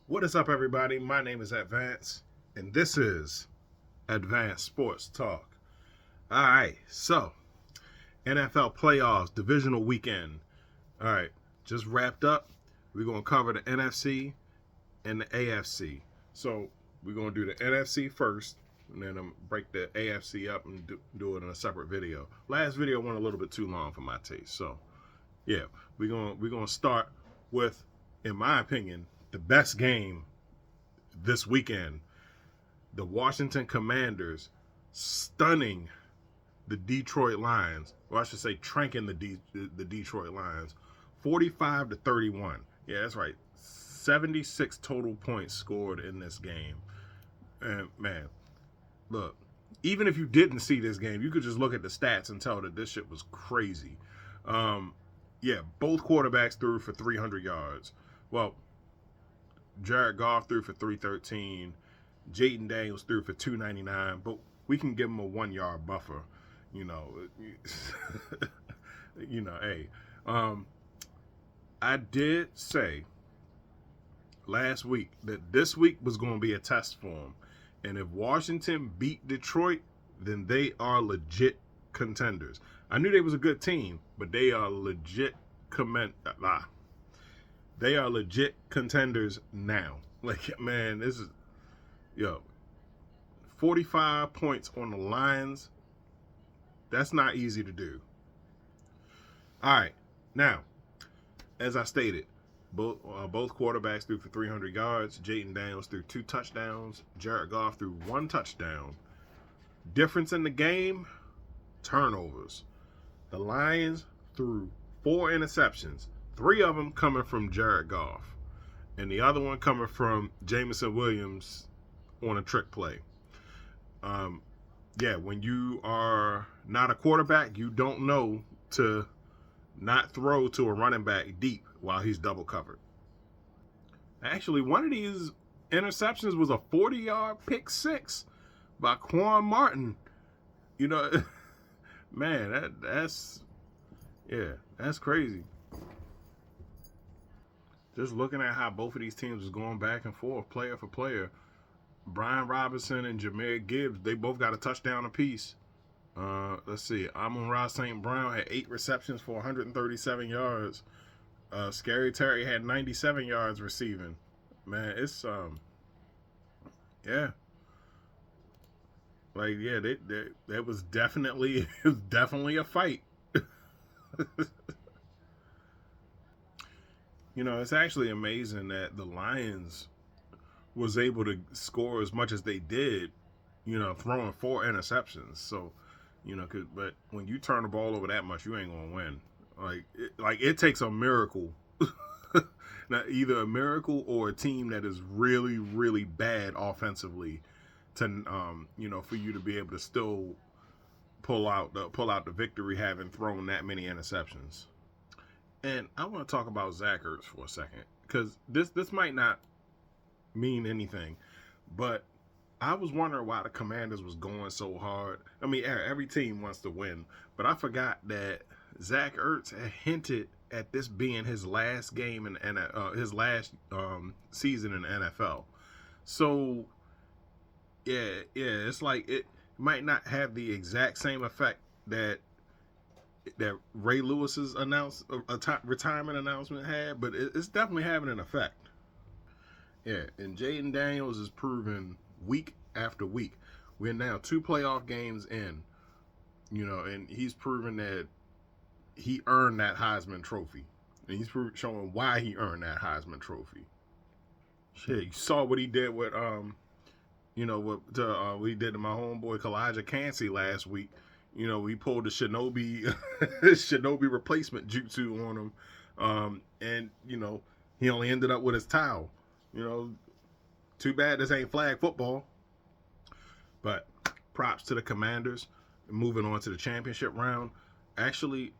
What is up, everybody? My name is Advance, and this is Advanced Sports Talk. All right, so NFL playoffs, divisional weekend. All right, just wrapped up. We're going to cover the NFC and the AFC. So we're going to do the NFC first, and then break the AFC up and do it in a separate video. Last video went a little bit too long for my taste, so yeah, we're gonna start with, in my opinion, the best game this weekend. The Washington Commanders stunning the Detroit Lions, or I should say, tranking the Detroit Lions, 45-31. Yeah, that's right. 76 total points scored in this game. And man, look, even if you didn't see this game, you could just look at the stats and tell that this shit was crazy. Um, yeah, both quarterbacks threw for 300 yards. Well, Jared Goff threw for 313. Jaden Daniels threw for 299, but we can give him a 1 yard buffer. You know, hey, um, I did say last week that this week was going to be a test for him, and if Washington beat Detroit, then they are legit contenders. I knew they was a good team, but they are legit they are legit contenders now. Like, man, this is, yo, 45 points on the Lions. That's not easy to do. All right, now, as I stated, both quarterbacks threw for 300 yards. Jaden Daniels threw 2 touchdowns. Jared Goff threw 1 touchdown. Difference in the game, turnovers. The Lions threw 4 interceptions, 3 of them coming from Jared Goff, and the other one coming from Jameson Williams on a trick play. Yeah, when you are not a quarterback, you don't know to not throw to a running back deep while he's double covered. Actually, one of these interceptions was a 40-yard pick six by Quan Martin. You know, man, that's crazy. Just looking at how both of these teams was going back and forth, player for player. Brian Robinson and Jahmyr Gibbs, they both got a touchdown apiece. Let's see. Amon-Ra St. Brown had 8 receptions for 137 yards. Scary Terry had 97 yards receiving. Man, it's yeah, like yeah, that was definitely it was definitely a fight. You know, it's actually amazing that the Lions was able to score as much as they did. You know, throwing 4 interceptions. So, you know, but when you turn the ball over that much, you ain't gonna win. Like it takes a miracle. Now, either a miracle or a team that is really, really bad offensively to, for you to be able to still pull out the victory, having thrown that many interceptions. And I want to talk about Zach Ertz for a second, because this might not mean anything, but I was wondering why the Commanders was going so hard. I mean, every team wants to win, but I forgot that Zach Ertz had hinted at this being his last game and his last season in the NFL. So yeah, it's like it might not have the exact same effect that Ray Lewis's retirement announcement had, but it's definitely having an effect. Yeah, and Jaden Daniels is proven week after week. We're now 2 playoff games in, and he's proven that he earned that Heisman Trophy. And he's showing why he earned that Heisman Trophy. Shit, you saw what he did with, what he did to my homeboy Kalijah Cansey last week. You know, we pulled the Shinobi Shinobi replacement jutsu on him. And, he only ended up with his towel. Too bad this ain't flag football. But props to the Commanders. Moving on to the championship round. Actually,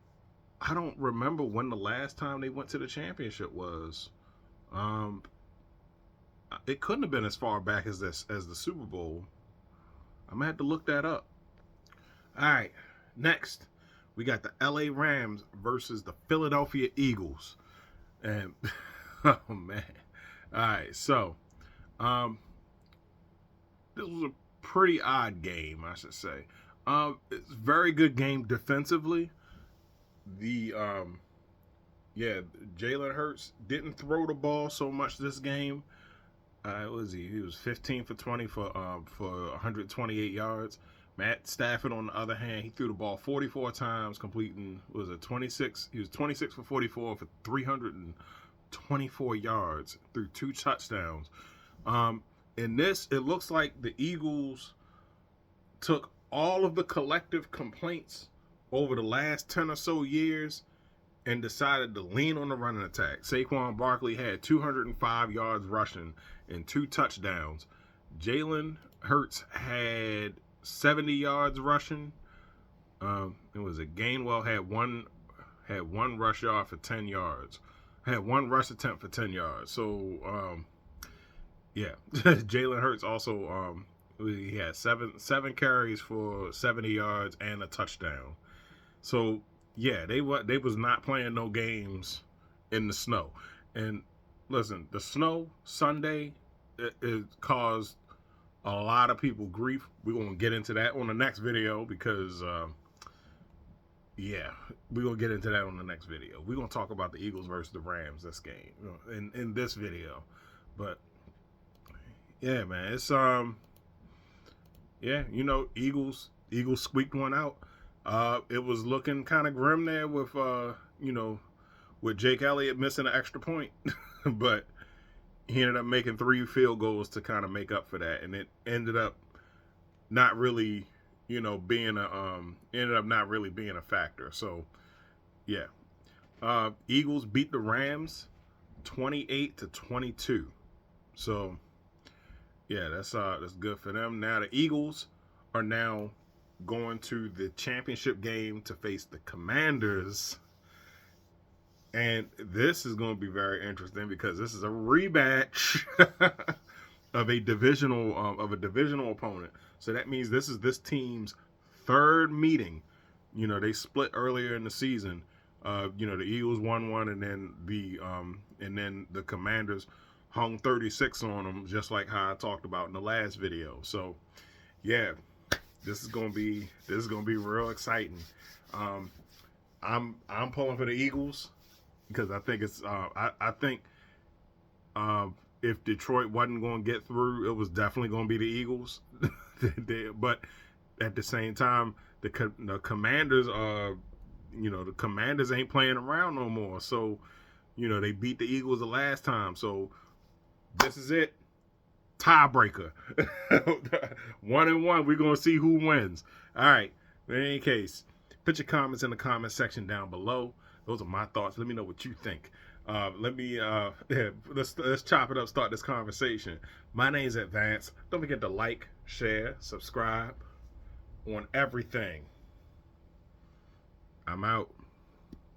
I don't remember when the last time they went to the championship was. It couldn't have been as far back as the Super Bowl. I'm gonna have to look that up. All right, next we got the LA Rams versus the Philadelphia Eagles, and oh man, All right, so this was a pretty odd game, I should say. It's a very good game defensively. The yeah, Jalen Hurts didn't throw the ball so much this game. Was he? He was 15 for 20 for 128 yards. Matt Stafford, on the other hand, he threw the ball 44 times, completing was it 26? He was 26 for 44 for 324 yards through 2 touchdowns. In this, it looks like the Eagles took all of the collective complaints over the last 10 or so years and decided to lean on the running attack. Saquon Barkley had 205 yards rushing and 2 touchdowns. Jalen Hurts had 70 yards rushing. It was a Gainwell had one rush yard for 10 yards. Had one rush attempt for 10 yards. So yeah, Jalen Hurts also he had seven carries for 70 yards and a touchdown. So yeah, they was not playing no games in the snow. And listen, the snow Sunday it caused a lot of people grief. We're gonna get into that on the next video because yeah, we're gonna get into that on the next video. We're gonna talk about the Eagles versus the Rams this game in this video. But yeah, man, it's yeah, Eagles squeaked one out. It was looking kind of grim there with with Jake Elliott missing an extra point, but he ended up making 3 field goals to kind of make up for that, and it ended up not really being a factor. So yeah, Eagles beat the Rams 28-22. So yeah, that's good for them. Now the Eagles are now going to the championship game to face the Commanders. And this is going to be very interesting because this is a rematch of a divisional opponent. So that means this is this team's third meeting. They split earlier in the season. The Eagles won one, and then the Commanders hung 36 on them, just like how I talked about in the last video. So yeah, this is gonna be real exciting. I'm pulling for the Eagles because I think it's I think if Detroit wasn't going to get through, it was definitely going to be the Eagles. But at the same time, the Commanders are the Commanders ain't playing around no more. So they beat the Eagles the last time. So this is it. Tiebreaker. 1-1. We're gonna see who wins. All right. In any case, put your comments in the comment section down below. Those are my thoughts. Let me know what you think. Let's chop it up. Start this conversation. My name's Advance. Don't forget to like, share, subscribe on everything. I'm out.